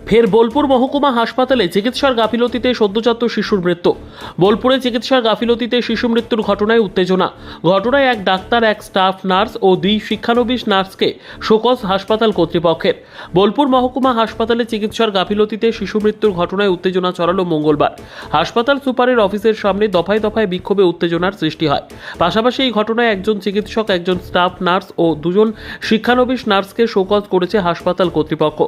ফের বোলপুর মহকুমা হাসপাতালে চিকিৎসার গাফিলতিতে সদ্যজাত শিশুর মৃত্যু। বোলপুরে চিকিৎসার গাফিলতিতে শিশু মৃত্যুর ঘটনায় উত্তেজনা। ঘটনায় এক ডাক্তার, এক স্টাফ নার্স ও 2 শিক্ষানবিশ নার্সকে শোকজ হাসপাতাল কর্তৃপক্ষের। বোলপুর মহকুমা হাসপাতালে চিকিৎসার গাফিলতিতে শিশু মৃত্যুর ঘটনায় উত্তেজনা ছড়ালো মঙ্গলবার। হাসপাতাল সুপারের অফিসের সামনে দফায় দফায় বিক্ষোভে উত্তেজনার সৃষ্টি হয়। পাশাপাশি এই ঘটনায় একজন চিকিৎসক, একজন স্টাফ নার্স ও 2 শিক্ষানবিশ নার্সকে শোকজ করেছে হাসপাতাল কর্তৃপক্ষ।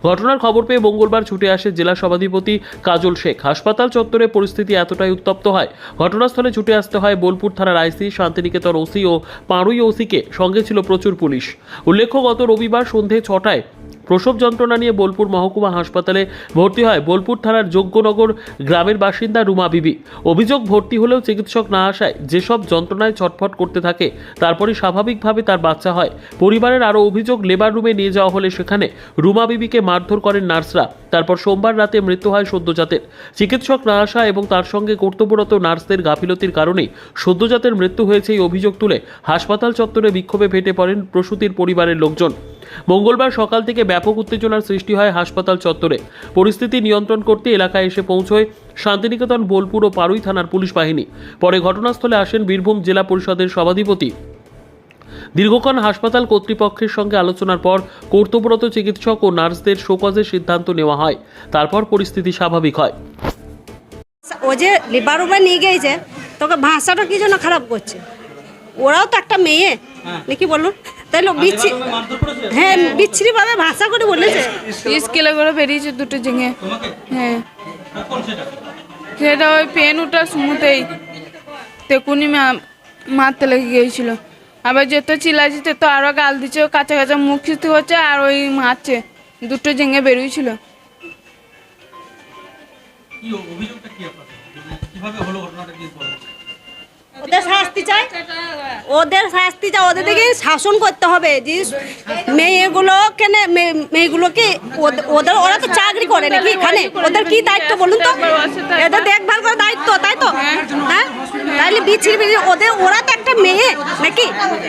ঘটনার খবর পেয়ে মঙ্গলবার ছুটে আসে জেলা সভাধিপতি কাজল শেখ। হাসপাতাল চত্বরে পরিস্থিতি এতটাই উত্তপ্ত হয়, ঘটনাস্থলে ছুটে আসতে হয় বোলপুর থানার আইসি, শান্তিনিকেতন ওসি ও পাড়ুই ওসিকে। সঙ্গে ছিল প্রচুর পুলিশ। উল্লেখ্য, গত রবিবার সন্ধে 6টায় প্রসব যন্ত্রণা নিয়ে বোলপুর মহকুমা হাসপাতালে ভর্তি হয় বোলপুর থানার যোগ্যনগর গ্রামের বাসিন্দা রুমা বিবি। অভিযোগ, ভর্তি হলেও চিকিৎসক না আসায় যেসব যন্ত্রণায় ছটফট করতে থাকে, তারপরই স্বাভাবিকভাবে তার বাচ্চা হয়। পরিবারের আরও অভিযোগ, লেবার রুমে নিয়ে যাওয়া হলে সেখানে রুমা বিবিকে মারধর করেন নার্সরা। তারপর সোমবার রাতে মৃত্যু হয় সদ্যজাতের। চিকিৎসক না আসা এবং তার সঙ্গে কর্তব্যরত নার্সদের গাফিলতির কারণেই সদ্যজাতের মৃত্যু হয়েছে, এই অভিযোগ তুলে হাসপাতাল চত্বরে বিক্ষোভে ফেটে পড়েন প্রসূতির পরিবারের লোকজন। মঙ্গলবার সকাল থেকে ব্যাপক উত্তেজনার সৃষ্টি হয় হাসপাতাল চত্বরে। পরিস্থিতি নিয়ন্ত্রণ করতে এলাকায় এসে পৌঁছয় শান্তিনিকেতন, বোলপুর ও পাড়ুই থানার পুলিশ বাহিনী। পরে ঘটনাস্থলে আসেন বীরভূম জেলা পরিষদের সভাধিপতি। দীর্ঘক্ষণ হাসপাতাল কর্তৃপক্ষের সঙ্গে আলোচনার পর কর্তব্যরত চিকিৎসক ও নার্সদের শোকজের সিদ্ধান্ত নেওয়া হয়। তারপর পরিস্থিতি স্বাভাবিক হয়। ও যে লিভার রুমে নিয়ে গিয়েছে, তোকে ভাষাটা কি জন্য খারাপ করছে? ওরাও তো একটা মেয়ে নাকি বলুন, তাইলে হ্যাঁ বিচ্ছিরি ভাবে ভাষা করে বলেছে। স্কেলে করে বেরিয়েছে 2টো জেঙে। হ্যাঁ, সেটা ওই পেন ওঠার সময়তেই তেকুনি মারতে লেগে গিয়েছিল। আবার যেত চিল্লাচ্ছে তে তো আরো গাল দিচ্ছে, কাঁচা কাঁচা মুখ খিস্তি হচ্ছে আর ওই মারছে। 2টো জেঙে বেরিয়েছিল। ওদের শাস্তি চাই, ওদের শাস্তি চাই, ওদের দিকে শাসন করতে হবে। যে মেয়েগুলোকে ওদের, ওরা তো চাকরি করে নাকি এখানে? ওদের কি দায়িত্ব বলুন তো? এদের দেখভাল করার দায়িত্ব, তাই তো? হ্যাঁ, তাহলে বিচ্ছিরি ওরা তো একটা মেয়ে নাকি?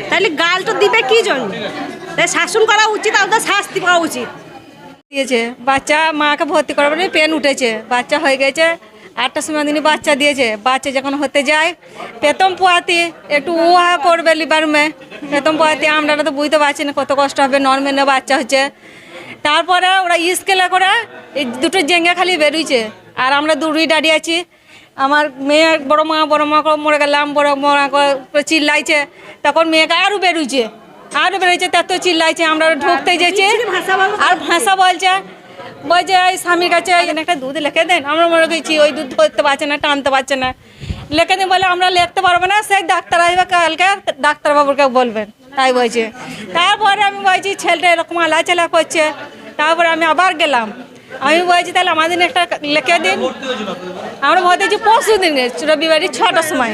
তাহলে গালটা দিবে কি জন্য? শাসন করা উচিত, ওদের শাস্তি করা উচিত। দিয়েছে বাচ্চা, মাকে ভর্তি করার পেন উঠেছে, বাচ্চা হয়ে গেছে। 8টার সময় দিনই বাচ্চা দিয়েছে। বাচ্চা যখন হতে যায়, প্রথম পোয়াতে একটু উহা করবে লিভার রুমে। প্রথম পোয়াতে আমরা তো বুঝতে পারছি না কত কষ্ট হবে, নর্মালে বাচ্চা হচ্ছে। তারপরে ওরা স্কেলে করে এই 2টো জেঙ্গা খালি বেরোইছে, আর আমরা দূরেই দাঁড়িয়ে আছি। আমার মেয়ে বড় মা করে মরে গেলাম, বড় মা করে চিল্লাইছে। তখন মেয়েকে আরও বেরোইছে, তত চিল্লাইছে। আমরা ঢুকতে যেছি আর ভাষা বলছে এই স্বামীর কাছে একটা দুধ লিখে দেন। আমরা মনে করছি ওই দুধ ধরতে পারছে না, টানতে পারছে না, লিখে দিন। বলে আমরা লিখতে পারবো না, সেই ডাক্তার আসবে কালকে, ডাক্তারবাবুকে বলবেন, তাই বলছে। তারপরে আমি বলছি ছেলেটা এরকম আলাচলা করছে। তারপরে আমি আবার গেলাম, আমি বলছি তাহলে আমাদের একটা লিখে দিন। আমরা ভর্তি হয়েছি পরশু দিন, রবিবারই 6টার সময়।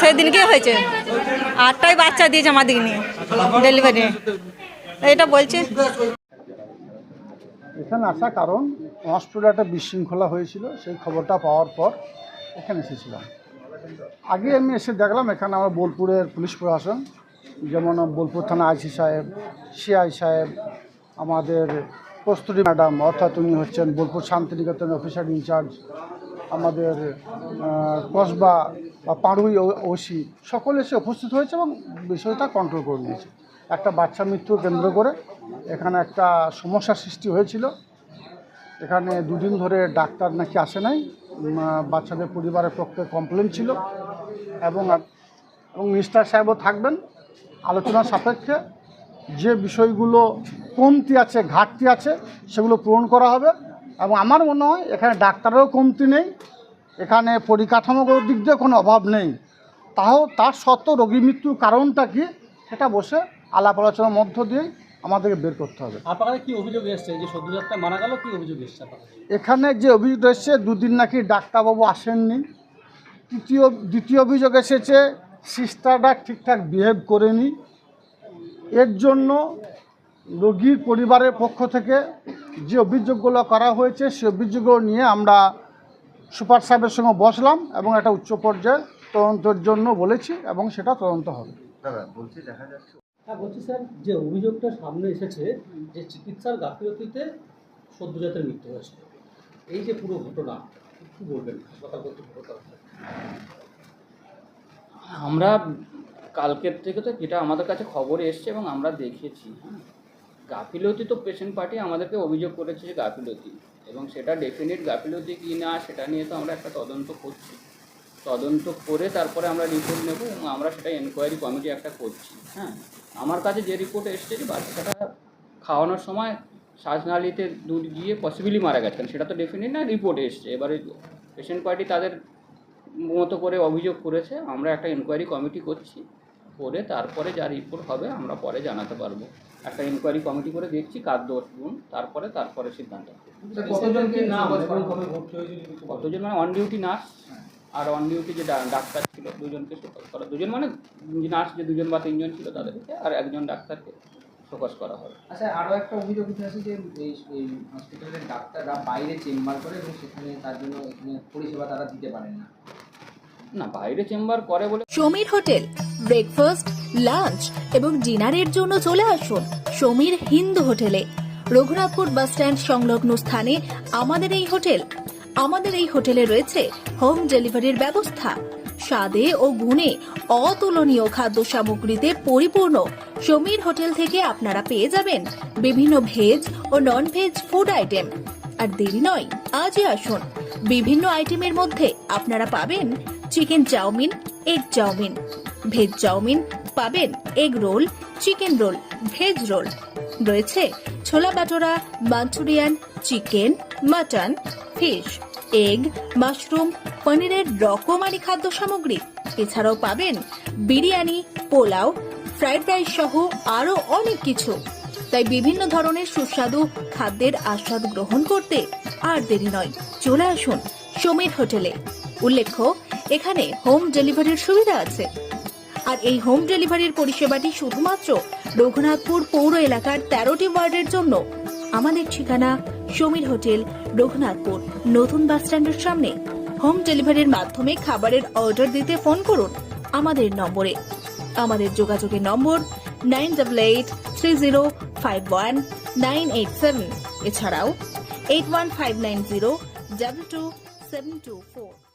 সেদিনকে হয়েছে 8টায় বাচ্চা দিয়েছে আমাদের নিয়ে ডেলিভারি। এটা বলছে এখানে আসা কারণ হসপিটালে একটা বিশৃঙ্খলা হয়েছিল, সেই খবরটা পাওয়ার পর এখানে এসেছিলাম। আগে আমি এসে দেখলাম এখানে আমার বোলপুরের পুলিশ প্রশাসন, যেমন বোলপুর থানা আইসি সাহেব, সিআই সাহেব, আমাদের কস্তুরী ম্যাডাম, অর্থাৎ উনি হচ্ছেন বোলপুর শান্তিনিকেতন অফিসার ইনচার্জ, আমাদের কসবা বা পাড়ুই ওসি, সকলে এসে উপস্থিত হয়েছে এবং বিষয়টা কন্ট্রোল করে নিয়েছে। একটা বাচ্চা মৃত্যু কেন্দ্র করে এখানে একটা সমস্যার সৃষ্টি হয়েছিল। এখানে 2 দিন ধরে ডাক্তার নাকি আসে নাই, বাচ্চাদের পরিবারের পক্ষে কমপ্লেন ছিল এবং মিনিস্টার সাহেবও থাকবেন। আলোচনা সাপেক্ষে যে বিষয়গুলো কমতি আছে, ঘাটতি আছে, সেগুলো পূরণ করা হবে। এবং আমার মনে হয় এখানে ডাক্তারেরও কমতি নেই, এখানে পরিকাঠামোগত দিক দিয়ে কোনো অভাব নেই। তার সত্ত্বেও রোগী মৃত্যুর কারণটা কি সেটা বসে আলাপ আলোচনার মধ্য দিয়েই আমাদেরকে বের করতে হবে। আপনাদের কি অভিযোগ এসছে যে সদ্যজাতটা মারা গেল, কি অভিযোগ এসছে? এখানে যে অভিযোগ এসছে 2 দিন নাকি ডাক্তারবাবু আসেননি। দ্বিতীয় অভিযোগ এসেছে সিস্টাররা ঠিকঠাক বিহেভ করেনি। এর জন্য রোগীর পরিবারের পক্ষ থেকে যে অভিযোগগুলো করা হয়েছে সেই অভিযোগগুলো নিয়ে আমরা সুপার সাহেবের সঙ্গে বসলাম এবং একটা উচ্চ পর্যায়ে তদন্তের জন্য বলেছি এবং সেটা তদন্ত হবে। হ্যাঁ বলছি স্যার, যে অভিযোগটা সামনে এসেছে যে চিকিৎসার গাফিলতিতে সদ্যজাতের মৃত্যু হয়েছে, এই যে পুরো ঘটনা কি বলবেন হাসপাতাল কর্তৃপক্ষ? আমরা কালকের থেকে তো যেটা আমাদের কাছে খবর এসছে এবং আমরা দেখেছি, হ্যাঁ, গাফিলতি তো পেশেন্ট পার্টি আমাদেরকে অভিযোগ করেছে যে গাফিলতি, এবং সেটা ডেফিনিট গাফিলতি কি না সেটা নিয়ে তো আমরা একটা তদন্ত করছি। তদন্ত করে তারপরে আমরা রিপোর্ট নেব এবং আমরা সেটা এনকোয়ারি কমিটি একটা করছি। হ্যাঁ, আমার কাছে যে রিপোর্ট এসছে যে বাচ্চাটা খাওয়ানোর সময় শ্বাসনালীতে দুধ গিয়ে পসিবলি মারা গেছেন, সেটা তো ডেফিনিট না, রিপোর্ট এসছে। এবারে পেশেন্ট পার্টি তাদের মতো করে অভিযোগ করেছে, আমরা একটা এনকোয়ারি কমিটি করছি, করে তারপরে যা রিপোর্ট হবে আমরা পরে জানাতে পারবো। একটা এনকোয়ারি কমিটি করে দেখছি কার দোষ গুণ, তারপরে সিদ্ধান্ত হবে। কতজনকে নাম এবং কবে ভর্তি হয়েছিল? কতজন মানে অন ডিউটি নার্স আর অন ডিউটি যে ডাক্তার ছিল দুজনকে শোকজ করা, দুজন মানে নার্স যে দুজন বা তিনজন ছিল তাদেরকে, আর একজন ডাক্তারকে শোকজ করা হবে। আচ্ছা, আরও একটা অভিযোগ উঠে আসে যে এই হসপিটালের ডাক্তাররা বাইরে চেম্বার করে এবং সেখানে তার জন্য এখানে পরিষেবা তারা দিতে পারেন না। না, বাইরে চেম্বার করে বলে সমীর হোটেল ব্রেকফাস্ট, লাঞ্চ এবং ডিনারের জন্য চলে আসুন সমীর হিন্দু হোটেলে। রঘুনাথপুর বাস স্ট্যান্ড সংলগ্ন স্থানে আমাদের এই হোটেল। আমাদের এই হোটেলে রয়েছে হোম ডেলিভারির ব্যবস্থা। স্বাদে ও গুণে অতুলনীয় খাদ্য সামগ্রীতে পরিপূর্ণ সমীর হোটেল থেকে আপনারা পেয়ে যাবেন বিভিন্ন ভেজ ও নন ভেজ ফুড আইটেম। আর দেরি নয়, আজই আসুন। বিভিন্ন আইটেমের মধ্যে আপনারা পাবেন chicken chow mein, egg chow mein, veg chow mein, পাবেন egg roll, chicken roll, veg roll, রয়েছে ছোলা বাটোরা, manchurian, chicken, mutton, fish, egg, mushroom, পনিরের রকমারি খাদ্য সামগ্রী। এছাড়াও পাবেন বিরিয়ানি, পোলাও, ফ্রাইড রাইস সহ আরো অনেক কিছু। তাই বিভিন্ন ধরনের সুস্বাদু খাদ্যের আস্বাদ গ্রহণ করতে আর দেরি নয়, চলে আসুন সমীর হোটেলে। উল্লেখ্য, এখানে হোম ডেলিভারির সুবিধা আছে। আর এই হোম ডেলিভারির পরিষেবাটি শুধুমাত্র রঘুনাথপুর পৌর এলাকার 13টি ওয়ার্ডের জন্য। আমাদের ঠিকানা সমীর হোটেল, রঘুনাথপুর নতুন বাস স্ট্যান্ডের সামনে। হোম ডেলিভারির মাধ্যমে খাবারের অর্ডার দিতে ফোন করুন আমাদের নম্বরে। আমাদের যোগাযোগের নম্বর 9883051987, এছাড়াও 81590222724।